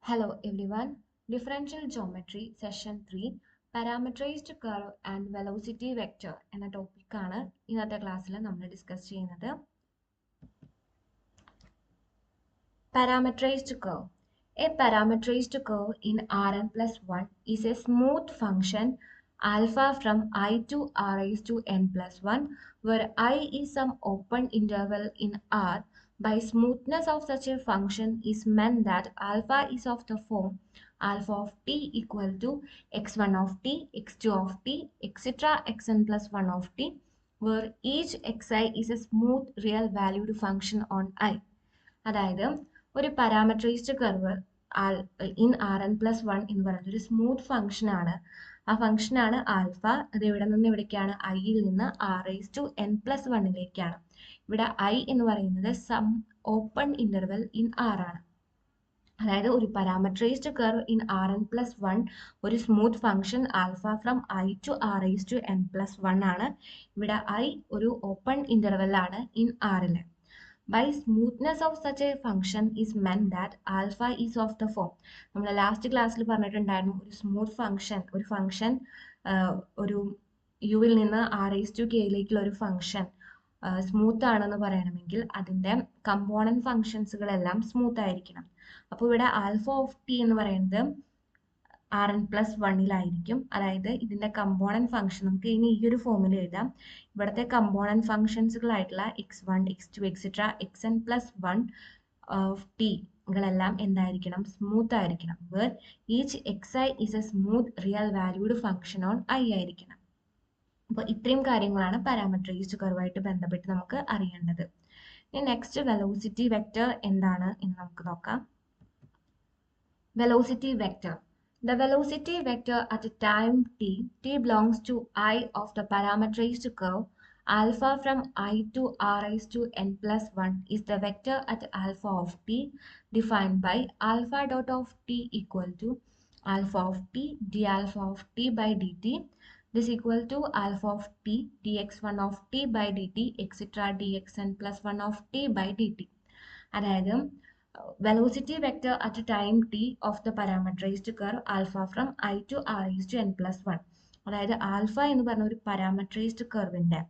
Hello everyone. Differential Geometry Session 3 Parameterized Curve and Velocity Vector എന്ന ടോപ്പിക്കാണ് ഇന്നത്തെ ക്ലാസ്സിൽ നമ്മൾ ഡിസ്കസ് ചെയ്യുന്നത്. Parameterized curve. A parameterized curve in Rn plus 1 is a smooth function alpha from I to R raised to n plus 1 where I is some open interval in R. By smoothness of such a function is meant that alpha is of the form alpha of t equal to x1 of t, x2 of t, etc. xn plus 1 of t, where each xi is a smooth real valued function on I. അതായത് ഒരു parametrised curve in R N plus one എന്ന് പറയുന്നത് ഒരു smooth function ആണ്. ആ function ആണ് alpha. അത് ഇവിടെ നിന്ന് ഇവിടേക്കാണ്, ഐയിൽ നിന്ന് R raise to N plus വണ്ണിലേക്കാണ്. ഇവിടെ ഐ എന്ന് പറയുന്നത് some open interval in R ആണ്. അതായത് ഒരു parametrised curve in R N plus one ഒരു smooth function alpha from I to R raise to N plus one ആണ്. ഇവിടെ ഐ ഒരു ഓപ്പൺ ഇന്റർവെൽ ആണ് ഇൻ ആറില്. By smoothness of such a function is meant that alpha is of the form. നമ്മൾ last ക്ലാസ്സിൽ പറഞ്ഞിട്ടുണ്ടായിരുന്നു, ഒരു smooth function, ഒരു ഫംഗ്ഷൻ ഒരു യുവിൽ നിന്ന് ആർ റൈസ് ടു കെയിലേക്കുള്ള ഒരു ഫംഗ്ഷൻ സ്മൂത്ത് ആണെന്ന് പറയണമെങ്കിൽ അതിൻ്റെ കമ്പോണന്റ് ഫംഗ്ഷൻസുകളെല്ലാം സ്മൂത്ത് ആയിരിക്കണം. അപ്പോൾ ഇവിടെ ആൽഫ ഓഫ് ടി എന്ന് പറയുന്നത് ആർ എൻ പ്ലസ് വണ്ണിലായിരിക്കും. അതായത് ഇതിൻ്റെ കമ്പോണന്റ് ഫംഗ്ഷൻ നമുക്ക് ഇനി ഈ ഒരു ഫോമിൽ എഴുതാം. ഇവിടുത്തെ കമ്പോണന്റ് ഫംഗ്ഷൻസുകളായിട്ടുള്ള X one, X two, etcetera X N plus one of ടികളെല്ലാം എന്തായിരിക്കണം? സ്മൂത്ത് ആയിരിക്കണം. Where each X I is a smooth real valued function on I ആയിരിക്കണം. അപ്പോൾ ഇത്രയും കാര്യങ്ങളാണ് പാരാമെട്രൈസ്ഡ് കർവായിട്ട് ബന്ധപ്പെട്ട് നമുക്ക് അറിയേണ്ടത്. ഇനി നെക്സ്റ്റ് വെലോസിറ്റി വെക്റ്റർ എന്താണ് എന്ന് നമുക്ക് നോക്കാം. Velocity vector. The velocity vector at time t belongs to I of the parameterized curve alpha from I to R raised to n plus 1 is the vector at alpha of t defined by alpha dot of t equal to alpha of t d alpha of t by dt. This equal to alpha of t dx1 of t by dt etc. dxn plus 1 of t by dt. അതായത് velocity vector at time t of the parameterized curve alpha from I to R raised to n plus 1. അതായത് alpha എന്ന് പറഞ്ഞ ഒരു parametrised കർവിന്റെ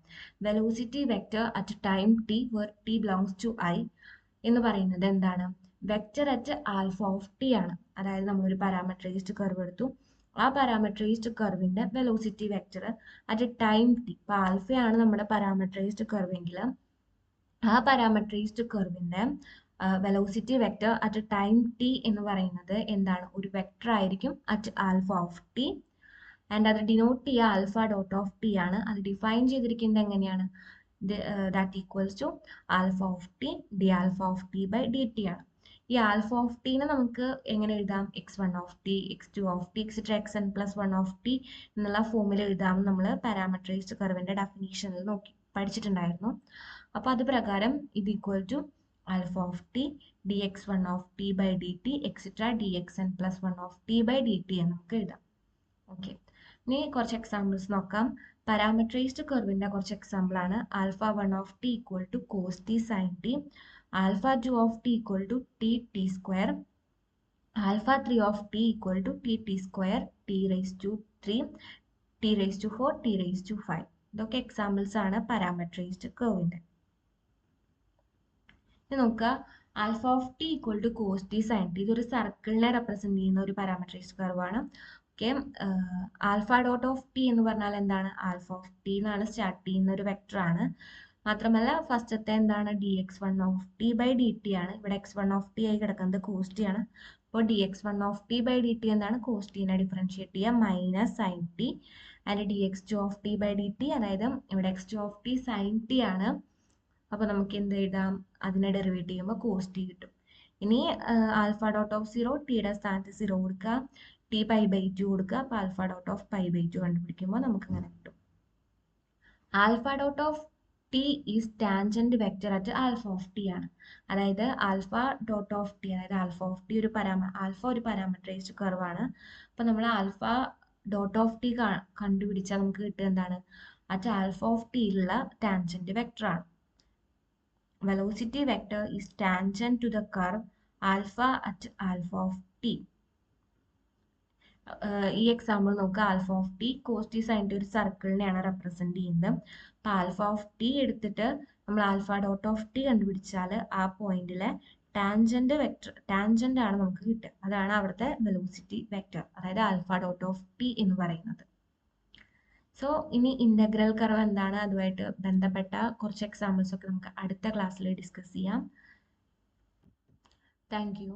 velocity vector at time T where T belongs to I എന്ന് പറയുന്നത് എന്താണ്? Vector at alpha of T ആണ്. അതായത് നമ്മളൊരു പാരാമെട്രൈസ്ഡ് കർവ് എടുത്തു, ആ പാരാമെട്രൈസ്ഡ് കർവിന്റെ velocity vector at time T, ഇപ്പൊ ആൽഫയാണ് നമ്മുടെ പാരാമെട്രൈസ്ഡ് കർവെങ്കിൽ ആ പാരാമെട്രൈസ്ഡ് കർവിന്റെ velocity vector at time T എന്ന് പറയുന്നത് എന്താണ്? ഒരു വെക്റ്റർ ആയിരിക്കും at alpha of T. And അത് ഡിനോട്ട് ചെയ്യുക ആൽഫ ഡോട്ട് ഓഫ് ടി ആണ്. അത് ഡിഫൈൻ ചെയ്തിരിക്കുന്നത് എങ്ങനെയാണ്? That equals to alpha of T D alpha of T by D T ആണ്. ഈ ആൽഫ ഓഫ് ടീനെ നമുക്ക് എങ്ങനെ എഴുതാം? X one of T, X two of T, etcetera X N plus one of T എന്നുള്ള ഫോമിൽ എഴുതാം. നമ്മൾ പാരാമെട്രൈസ്ഡ് കർവിന്റെ ഡെഫിനീഷനിൽ നോക്കി പഠിച്ചിട്ടുണ്ടായിരുന്നു. അപ്പോൾ അത് പ്രകാരം ഇത് equal to alpha of t dx1 of t by dt etc. dxn plus 1 of t by dt എന്ന് നമുക്ക് എഴുതാം. ഓക്കെ, ഇനി കുറച്ച് എക്സാമ്പിൾസ് നോക്കാം. പാരാമെട്രൈസ്ഡ് കർവിന്റെ കുറച്ച് എക്സാമ്പിൾ ആണ്. Alpha one of T equal to cos T sine T, alpha two of T equal to T T square, alpha three of T equal to T T square, T raise to 3, T raise to 4, T raise to 5. ഇതൊക്കെ examples ആണ് parametrised കർവിന്റെ. നോക്കുക, alpha of T equal to cos T sine T, ഇതൊരു സർക്കിളിനെ represent ചെയ്യുന്ന ഒരു പാരാമെട്രൈസ്ഡ് കർവാണ്. Okay, alpha dot of T എന്ന് പറഞ്ഞാൽ എന്താണ്? ആൽഫ ഓഫ് ടി എന്നാണ് സ്റ്റാർട്ട് ചെയ്യുന്ന ഒരു വെക്ടർ ആണ്. മാത്രമല്ല ഫസ്റ്റത്തെ എന്താണ്? D X one of T by D T ആണ്. ഇവിടെ എക്സ് വൺ ഓഫ് ടി ആയി കിടക്കുന്നത് കോസ് ടി ആണ്. അപ്പോൾ D X one of T by D T എന്താണ്? കോസ് ടീനെ ഡിഫറൻഷിയേറ്റ് ചെയ്യുക minus sine T, and D X two of T by D T, അതായത് ഇവിടെ X two of T sine T ആണ്. അപ്പോൾ നമുക്ക് എന്ത് എഴുതാം? അതിനെ ഡെറിവേറ്റ് ചെയ്യുമ്പോൾ കോസ് ടി കിട്ടും. ഇനി ആൽഫ ഡോട്ട് ഓഫ് സീറോ, ടിയുടെ സ്ഥാനത്ത് സീറോ കൊടുക്കുക, ടി പൈ ബൈ ടു കൊടുക്കുക. അപ്പോൾ alpha dot of pi by two കണ്ടുപിടിക്കുമ്പോൾ നമുക്ക് ഇങ്ങനെ കിട്ടും. Alpha dot of T is tangent vector at alpha of T ആണ്. അതായത് ആൽഫ ഡോട്ട് ഓഫ് ടി, അതായത് ആൽഫ ഓഫ് ടി ആൽഫ ഒരു പാരാമെട്രൈസ്ഡ് കർവാണ്. അപ്പോൾ നമ്മൾ ആൽഫ ഡോട്ട് ഓഫ് ടി കണ്ടുപിടിച്ചാൽ നമുക്ക് കിട്ടുക എന്താണ്? അറ്റ് ആൽഫ ഓഫ് ടിയിലുള്ള ടാൻജന്റ് വെക്റ്റർ ആണ്. Velocity vector is tangent to the curve alpha at alpha of T. ഈ എക്സാമ്പിൾ നോക്കുക. Alpha of T cos T sine T ഒരു സർക്കിളിനെയാണ് റെപ്രസെന്റ് ചെയ്യുന്നത്. അപ്പൊ ആൽഫ ഓഫ് ടി എടുത്തിട്ട് നമ്മൾ ആൽഫ ഡോട്ട് ഓഫ് ടി കണ്ടുപിടിച്ചാൽ ആ പോയിന്റിലെ ടാൻജന്റ് ആണ് നമുക്ക് കിട്ടുക. അതാണ് അവിടുത്തെ വെലോസിറ്റി വെക്റ്റർ, അതായത് ആൽഫ ഡോട്ട് ഓഫ് ടി എന്ന് പറയുന്നത്. സോ ഇനി ഇന്റഗ്രൽ കർവ് എന്താണ്, അതുമായിട്ട് ബന്ധപ്പെട്ട കുറച്ച് എക്സാമ്പിൾസ് ഒക്കെ നമുക്ക് അടുത്ത ക്ലാസ്സിൽ ഡിസ്കസ് ചെയ്യാം. Thank you.